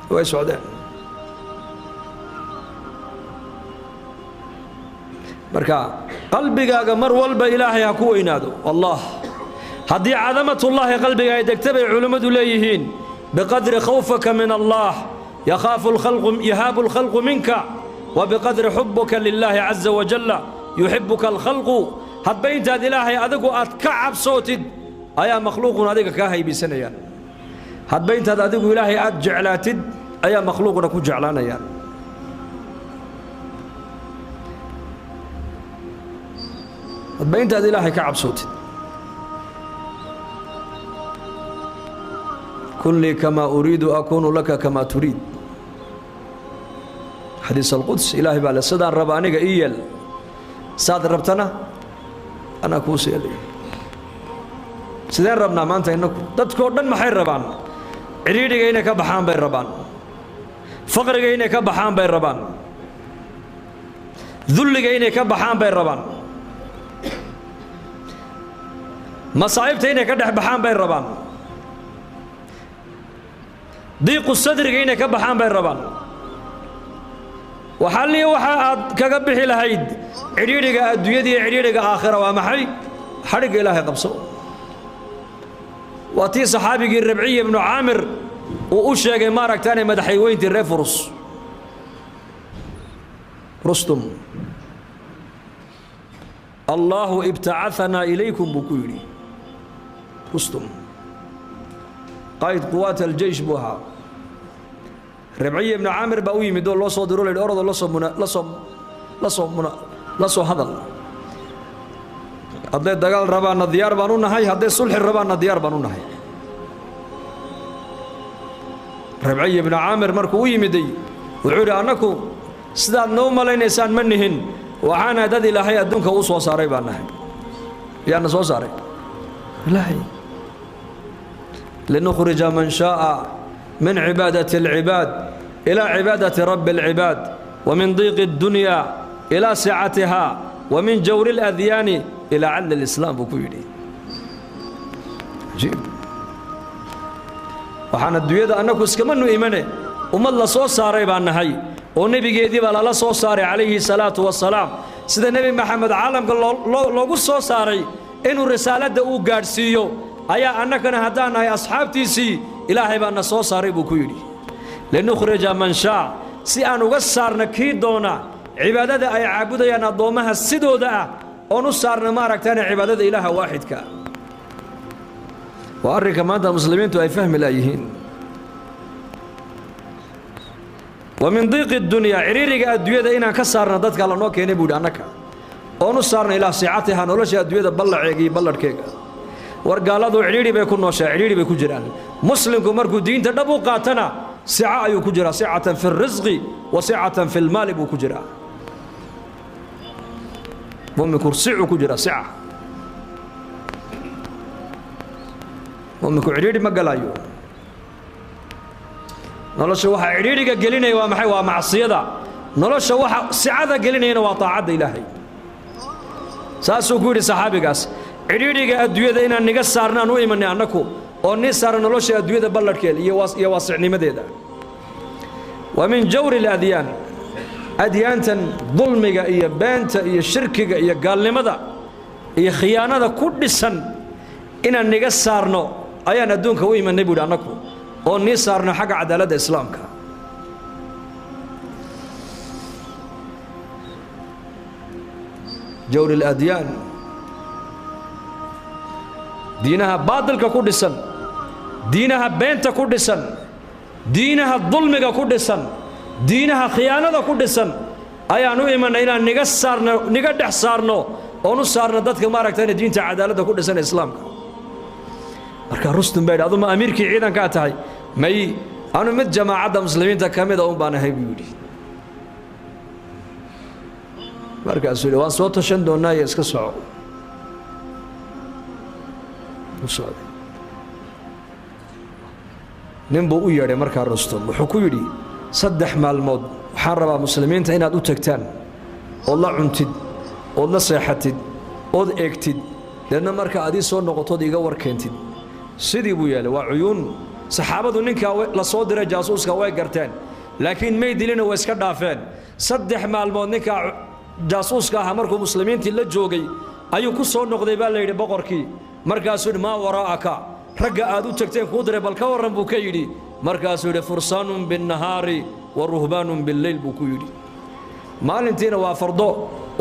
way socdeen marka qalbigaaga mar walba ilaahay ha ku weynaado allah haddii cadamatullaahi qalbiga ay degta bay culimmadu leeyihiin biqadri khawfaka min allah yahaabu alkhalqu minka وبقدر حبك لله عز وجل يحبك الخلق هدبا انت إلهي أدقو أتكعب صوتد أيا مخلوق أدقو كاهي بسنيان هدبا انت أدقو إلهي أتجعلاتد أيا مخلوق نكو جعلانيان هدبا انت إلهي كعب صوتد كن لي كما أريد أكون لك كما تريد حديث القدس إلهي بالله صدى الربانيك إيال صاد ربتنا أنا كوسي لي سيدان ربنا ما أنت إنك تذكر دن محير ربان عريدي إنك بحان بين ربان فقر إنك بحان بين ربان ذل إنك بحان بين ربان مصائب إنك بحان بين ربان ضيق الصدر إنك بحان بين ربان وحالي وحاد كقبح لهيد عريرك الدنيا عريرك آخرة ومحي حرق إلهي قبصه واتي صحابي الربعي بن عامر وأشياء مارك تاني مدحي وين الرفرس رستم الله ابتعثنا إليكم بكيري رستم قائد قوات الجيش بوها ربعي بن عامر باوي مدول لو سو ديرو لورد لا سو هذا هذا دغال ربانا ديار بانو نحي هذا صلح ربانا ديار بانو نحي ربعي بن عامر مركو يمدي وعوري انكو سداد نو ملينيسان منهن وحانا دد الهي ادونك او سو ساري بان نحي يانا سو ساري الهي لنخرج من شاء من عبادة العباد إلى عبادة رب العباد ومن ضيق الدنيا إلى سعتها ومن جور الأذيان إلى عدل الإسلام بكيري جيب وحنا الدوية أنك اسكمنوا إيمانه وما الله صو صاري بان هاي ونبي جدي ولا الله صو صاري عليه الصلاة والسلام سيد النبي محمد عالم قال لو صو صاري إنه رسالة دو قارسيو أيا أنك نهدان أي أصحاب تيسي إلهي بأن صو صاري بكيري لنخرج من شاء سي أن وصارنا كيدونا عبادة أي عبودة ينظمها السدودة ونصارنا مارك تاني عبادة إله واحد كا وأرك ما أنت مسلمين تو أي فهم الأيهين ومن ضيق الدنيا عريرك الدنيا إنا كسرنا ضدك على نوك ينبود عنك ونصارنا إلى ساعتها نولش الدنيا بلع عيقي بلع كيكا wargaaladu ciriiri bay ku nooshaa ciriiri bay ku jiraan muslimku markuu diinta dhab u qaatana sica ayuu ku jiraa sicatan fi rizqi wa sicatan fi lmaali buu ku jiraa mu'minku sicu ku jira sica mu'minku ciriiri ma galayo nolosha waxa ciriiriga gelinaya waa maxay waa macsiyada nolosha waxa sicada gelinayna waa taacada ilaahay saasuu ku yidhi saxaabigaas ciriiriga adduunyada inaan niga saarnaan u imanay annaku oo ni saaran nolosha adduunyada balladhkeeda iyo waasicnimadeeda wa min jawri aladyaan adyaantan dulmiga iyo beenta iyo shirkiga iyo gaalnimada iyo khiyaanada ku dhisan inaan niga saarno ayaan adduunka u imanay buuhi annaku oo ni saarno xagga cadaaladda islaamka jawri aladyaan diinaha baadilka ku dhisan diinaha beenta ku dhisan diinaha dulmiga ku dhisan diinaha khiyaanada ku dhisan ayaanu imanay inaan niga dhex saarno oonu saarno dadka maaragtayna diinta cadaaladda ku dhisan islaamka marka Rustum bay aduma amiirkii ciidanka tahay may anu mid jamaacada muslimiinta kamida un baan ahay buu yiri markaas waan soo tashan doonaa iska soco ninbuu u yeedhay markaa Rustum wuxuu ku yidhi 3 maalmood waxaan rabaa muslimiinta inaad u tagtaan oo la cuntid oo la seexatid oo eegtid dadna marka aad soo noqotod iga warkeentid sidii buu yeelay waa cuyuun saxaabadu ninka la soo diray jaasuuska way garteen laakiin may dilina way iska dhaafeen 3 maalmood ninka jaasuuska ah markuu muslimiintii la joogay ayuu ku soo noqday baa la yidhi boqorkii markaasuu ma waraaka ragga aad u tagteen ku diray bal ka waran buu ka yidhi markaasuu yidhi fursaanun bin nahaari wa ruhbaanun bil layl buu ku yidhi maalintiina waa fardo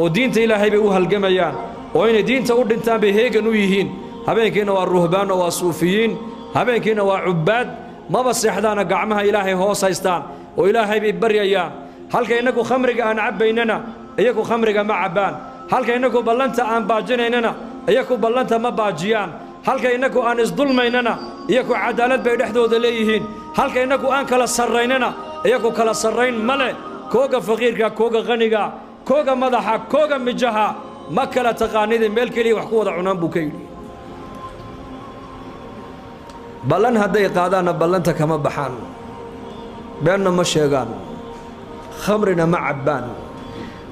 oo diinta ilaahay bay u halgamayaan oo inay diinta u dhintaan bay heegan u yihiin habeenkiina waa ruhbaan oo waa suufiyiin habeenkiina waa cubaad maba seexdaana gacmaha ilaahay hoos haystaan oo ilaahay bay baryayaan halka inagu khamriga aan cabaynana iyagu khamriga ma cabaan halka inagu ballanta aan baajinaynana iyagu ballanta ma baajiyaan halka inagu aan isdulmaynana iyagu cadaalad bay dhexdooda leeyihiin halka inagu aan kala sarraynana iyagu kala sarrayn male kooga faqiirka kooga qaniga kooga madaxa kooga mijaha ma kala taqaanid meel kaliya wax ku wada cunaan buu ka yidhi ballan hadday qaadaana ballanta kama baxaan beenna ma sheegaan khamrina ma cabbaan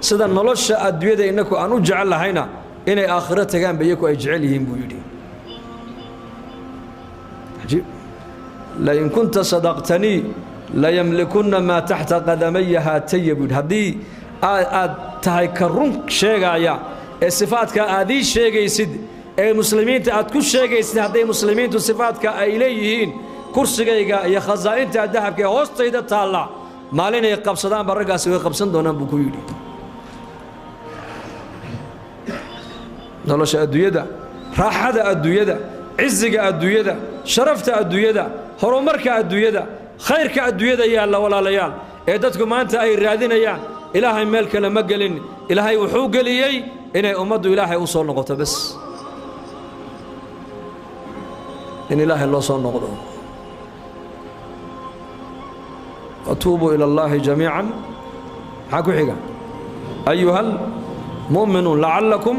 sida nolosha adduunyada inagu aan u jecel lahayna inay aakhiro tagaan ba iyagu ay jecel yihiin buu yidhi la in kunta sadaqtanii la yamlikunna ma taxta qadamayya haatayya buu haddii aad tahay ka run sheegaya ee sifaadka aad ii sheegaysid ee muslimiinta aad ku sheegaysid hadday muslimiintu sifaadka ay leeyihiin kursigayga iyo khazaa'inta dahabka ee hoostayda taalla maalin ay qabsadaan ba raggaasi way qabsan doonaan buu ku yidhi nolosha adduunyada raaxada adduunyada ciziga adduunyada sharafta adduunyada horumarka adduunyada khayrka adduunyada yaalla walaalayaal ee dadku maanta ay raadinayaan ilaahay meel kale ma gelin ilaahay wuxuu geliyey inay ummaddu ilaahay u soo noqoto bas in ilaahay loo soo noqdo atuubu ila allahi jamiican maxaa ku xiga ayuha almu'minuun lacallakum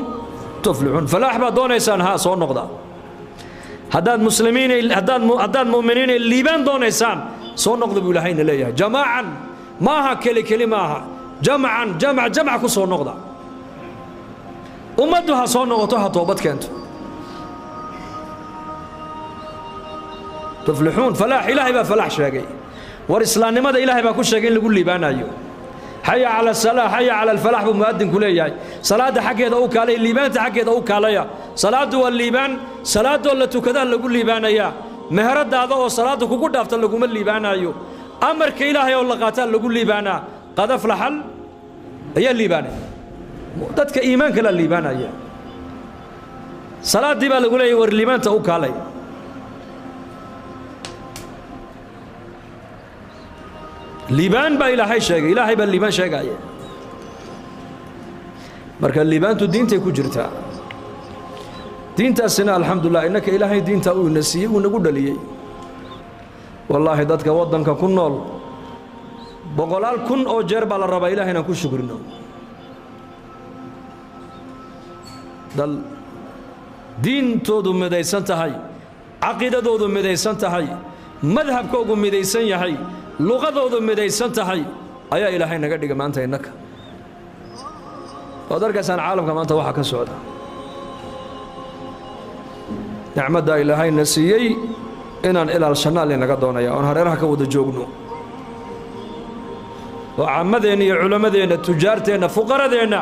tuflixuun falaax baad doonaysaan haa soo noqda haddaad muslimiin haddaad mu'miniin liibaan doonaysaan soo noqda buu ilaahayna leeyahay jamaacan maaha keli maaha jamcan jamac ku soo noqda ummaddu ha soo noqoto ha toobad keento tuflixuun falaax ilaahay baa falaax sheegay war islaamnimada ilaahay baa ku sheegay in lagu liibaanayo حي على الصلاة حي على الفلاح بمؤذن كلية صلاة حقيقة أو كالي الليبان حقيقة أو كاليا صلاة والليبان صلاة ولا تكذا لقول ليبان يا مهرد هذا وصلاة كوكود أفتح لقوم الليبان أيو أمر كإله يا الله قاتل لقول ليبان قد أفلح هي الليبان ذاتك إيمان كلا الليبان يا صلاة دي بقول أيه والليبان تأو كالي liibaan baa ilaahay sheegay ilaahay baa liibaan sheegaya marka liibaantu diintay ku jirtaa diintaasina alxamdulillah innaka ilaahay diinta uu nasiiyey uu nagu dhaliyey wallaahi dadka waddanka ku nool boqolaal kun oo jeer baa la rabaa ilaahay inaan ku shukrino dal diintoodu midaysan tahay caqiidadoodu midaysan tahay madhabkoogu midaysan yahay luqadoodu midaysan tahay ayaa ilaahay naga dhiga maanta innaka waad arkaysaan caalamka maanta waxa ka socda nicmadda ilaahayna siiyey inaan ilaalshanaa linaga doonaya oon hareeraha ka wada joogno oo caammadeenna iyo culammadeenna tujaarteenna fuqaradeenna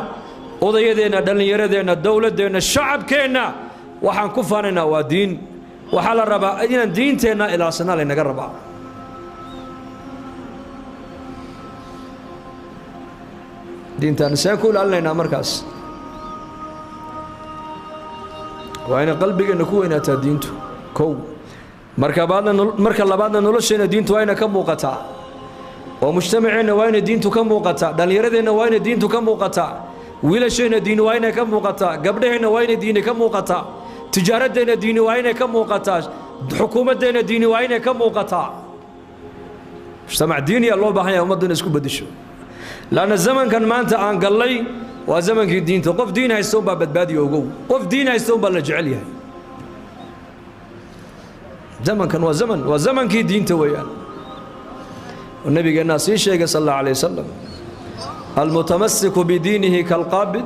odayadeenna dhallinyaradeenna dowladdeenna shacabkeenna waxaan ku faanaynaa waa diin waxaa la rabaa inaan diinteenna ilaalshanaa linaga rabaa diintaan saan ku ilaalinaynaa markaas waa inay qalbigeenna ku weynaataa diintu kow marka labaadna nolosheenna diintu waa ina ka muuqataa ومجتمعنا وين دين تكم وقتا دليردنا وين دين تكم وقتا ويلشنا دين وين كم وقتا قبلنا وين دين كم وقتا تجارتنا دين وين كم وقتا حكومتنا دين وين كم وقتا مجتمع ديني الله بحيا ومدن اسكو بدشو لأن الزمن كان ما أنت عن قلي وزمن كي دين توقف دين هيستوب بدبادي وجو قف دين هيستوب لجعليها زمن كان وزمن كي دين تويان والنبي قال الناس شيء صلى الله عليه وسلم المتمسك بدينه كالقابض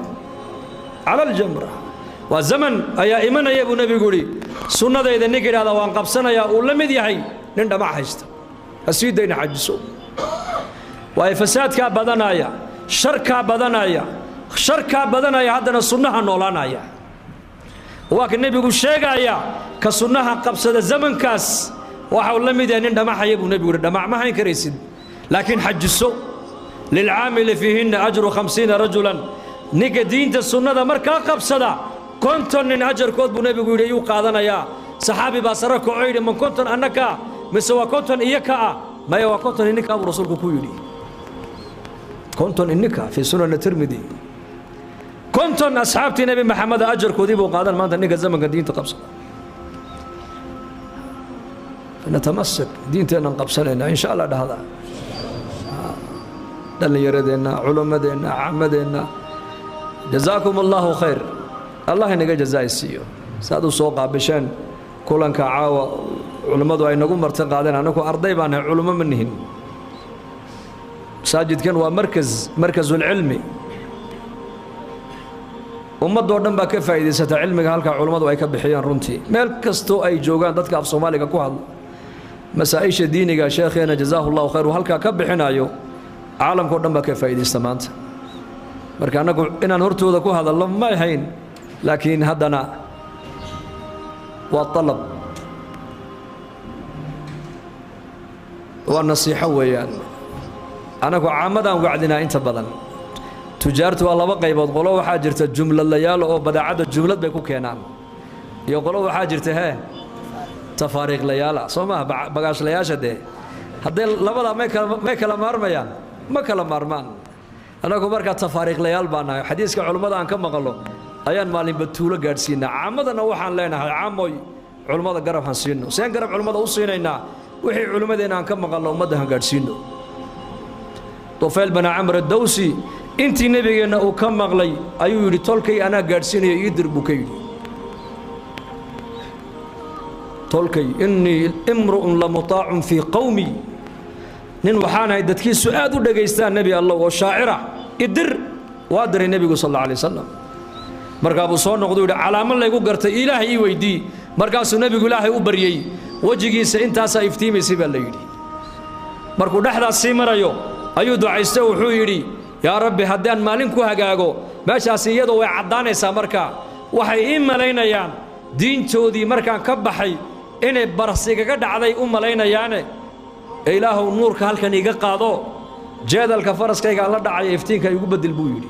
على الجمرة وزمن أيا إيمان يا أبو نبي قولي سنة إذا نكر هذا وانقبسنا يا أولا مذيعي نندا ما حيست أسيد دين حجسو وأي فساد كابدنايا شر كابدنايا شر كابدنايا هذا السنة نولانايا وكان النبي يقول شيء يا كسنة قبسة الزمن كاس وحول لم يدين ما حيب النبي يقول ما هي كريسد لكن حج السوء للعامل فيهن أجر 50 رجلا نيك دين السنة مركا قبسة كنتن من أجر كود النبي يقول يقادنا يا صحابي باسرك عيد من كنتن أنك مسوا كنتن إياك ما يوا كنتن إنك أبو رسولك كويلي كنتن إنك في سنن الترمذي كنتن أصحابتي نبي محمد أجر كودي وقادنا ما أنت نيك الزمن دين تقبسة نتمسك دينتنا نقبسنا إن شاء الله هذا دل يردنا علماءنا عمدنا جزاكم الله خير الله ينجى جزاء السيو سادو سوق بشان كلن كعاوة علماء أي نقوم مرتقادنا أنكو أرضي بنا علماء منهن ساجد كان هو مركز العلمي ومد ودن با كفايدة علمك هلك علماء أي كبحيان رنتي مركزتو أي جوجان دتك في صومالي كوهل مسائش دينك شيخنا جزاه الله خير وهلك كبحنا يو عالم كودن با كفايدة استمانت marka anagu inaan hortooda ku hadalno ma ahayn laakiin haddana waa talab waa nasiixo weeyaan anagu caamadan wacdina inta badan tujaartu waa laba qaybood qolo waxa jirta jumladayaal oo badaacada jumlad bay ku keenaan iyo qolo waxa jirta tafaariiq layaal Soomaa bagaashlayasha hadday labada ma kala maarmayaan ma kala maarmaan anagu marka tafaariiq layaal baanahay xadiiska culimada aan ka maqalo ayaan maalin batuulo gaarsiinaa caamadana waxaan leenahay caamoy culimada garab han siino seen garab culimada u siinayna wixii culimadeena aan ka maqalo umada han gaarsiino Tufayl bin Amr ad-Dawsi intii nabigeena uu ka maqlay ayuu yiri tolkay ana gaarsiinayo iidir buu ka yiri tolkay inni imru'un la muta'un fi qawmi nin waxaanahay dadkiisu aad u dhageystaan nabi Allah oo shaacira idir waa diray nabigu sallallahu alayhi wasallam markaa buu soo noqday uu calaamad la igu gartay ilaahay ii weydii markaasuu nabigu ilaahay u bariyay wajigiisa intaas ay iftiimaysay baa la yiri markuu dhaxdaas sii marayo ayuu ducaystay wuxuu yiri yaa rabbi haddaan maalin ku hagaago meeshaas iyadoo way cadaanaysaa markaa waxay ii malaynayaan diintoodii markaan ka baxay inay barsigaga dhacday u malaynayaane ilaahu nuurka halkan iga qaado jeedalka faraskayga la dhacay iftiinka igu bedel buu yiri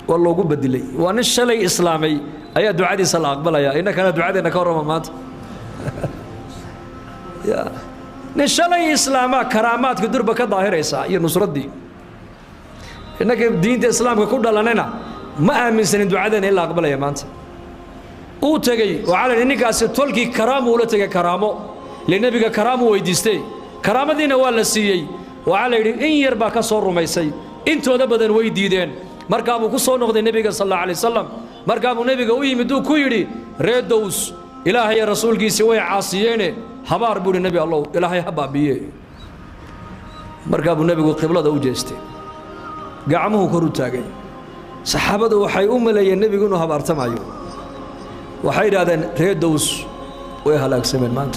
wallahu bedilay waan shalay islaamay ayaa ducadiisa la aqbalaya inaka ducadeena ka warama maanta ya nin shalay islaama karaamaadka durba ka daahiraysa iyo nusradii inaka diinta islaamka ku dhalanayna ma aaminsanin ducadeena ila aqbalaya maanta uu tagay waxa ninkaasi tolkii karaamo ula tagay karaamo لنبيك كرامه ويديستي كرامتنا ولا سيي وعلى إن يربى كسر رميسي أنتوا ده بدن ويديدين مركبوا كسر نقد النبي صلى الله عليه وسلم مركبوا النبي قوي مدو كيري ريدوس إلهي الرسول جي سوي عاصيين حبار بول النبي الله إلهي حبابيه مركبوا النبي قبله ده وجستي قعمه كروتاجي صحابته وحي لي النبي قلنا حبار تمايو وحي هذا ريدوس ويهلاك سمين مانت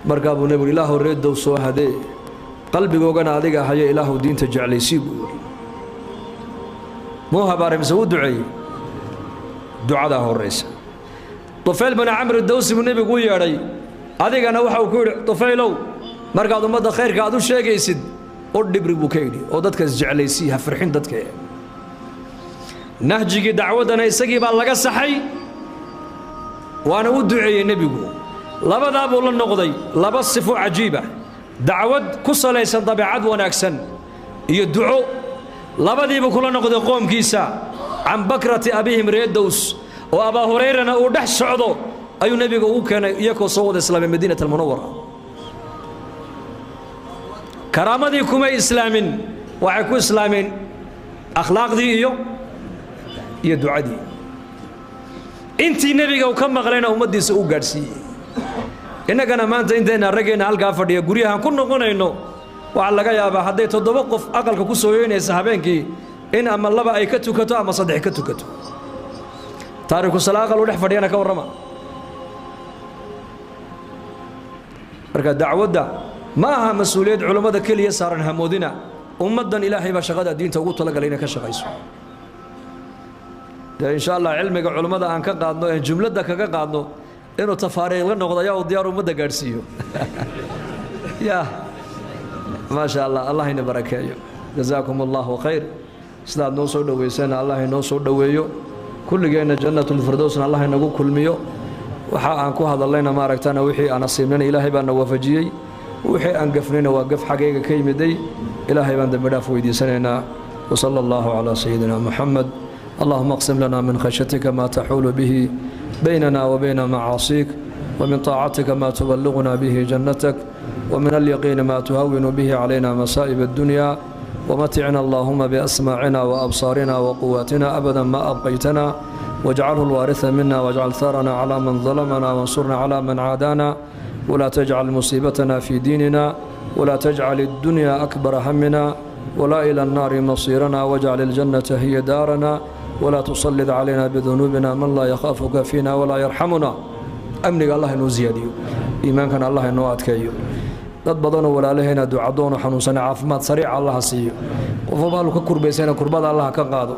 markaa buu nabigu ilaahu reedow soo hadee qalbigoogana adiga hayo ilaahu diinta jeclaysi buu muu habaare mise uu duceeyey ducada horeysa Tufayl bin Amr ad-Dawsi buu nabigu yeedhay adigana waxa uu ku yiri Tufaylow markaad umada khayrka aad u sheegaysid oo dhibri buu ka yiri oo dadka jeclaysi ha farxin dadka nahjigi dacwadana isagii baa laga saxay waana u duceeyey nabigu labadaa buu la noqday laba sifo cajiiba dacwad ku salaysan dabeecad wanaagsan iyo duco labadiiba kula noqday qoomkiisa can bakrati abihim reedows oo abaa hurayrana uu dhex socdo ayuu nabiga ugu keenay iyagoo soo wada islaamay madiinada almunawwara karaamadii kuma islaamin waxay ku islaameen akhlaaqdii iyo ducadii intii nabiga uu ka maqlayna ummadiisa u gaarsiiyay innagana maanta inteena raggeena halkaa fadhiya guryahan ku noqonayno waxa laga yaabaa hadday 7 qof aqalka ku soo yeynaysa habeenkii in ama 2 ay ka tukato ama 3 ka tukato taariikhdu salaaqal u dhex fadhiyana ka warrama marka dacwadda ma aha mas'uuliyad culimada kaliya saaran hamoodina ummadan ilaahay baa shaqada diinta ugu talagalay inay ka shaqayso إن شاء الله علمك علماء أن كقادنا إن جملة كقادنا إنه تفاريغ لنا قضايا وديار ومدة قارسيو يا ما شاء الله الله ينبارك جزاكم الله خير سلام نوصل دويسنا الله نوصل دويو كل جينا جنة الفردوس الله ينقو كل ميو وحق أنكو هذا الله ما ركتنا وحي أنا صيمنا إلهي بأن وفجيي وحي أنقفنا وقف حقيقة كيمدي إلهي بأن دمدافو يدي سننا وصلى الله على سيدنا محمد اللهم اقسم لنا من خشيتك ما تحول به بيننا وبين معاصيك ومن طاعتك ما تبلغنا به جنتك ومن اليقين ما تهون به علينا مصائب الدنيا ومتعنا اللهم بأسماعنا وأبصارنا وقواتنا أبدا ما أبقيتنا واجعله الوارث منا واجعل ثارنا على من ظلمنا وانصرنا على من عادانا ولا تجعل مصيبتنا في ديننا ولا تجعل الدنيا أكبر همنا ولا إلى النار مصيرنا واجعل الجنة هي دارنا ولا تسلط علينا بذنوبنا من لا يخافك فينا ولا يرحمنا أمنك الله إنه زياديو إيمانك الله إنه أتكيو dad badan oo walaalaheena ducadoon xanuunsan caafimaad sariic Allah siiyo qof walba ka kurbeysana kurbada Allah ka qaado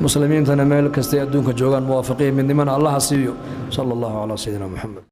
muslimiintana meel kasta adduunka joogan muwaafiqiin midnimana Allah siiyo sallallahu alayhi wa sallam Muhammad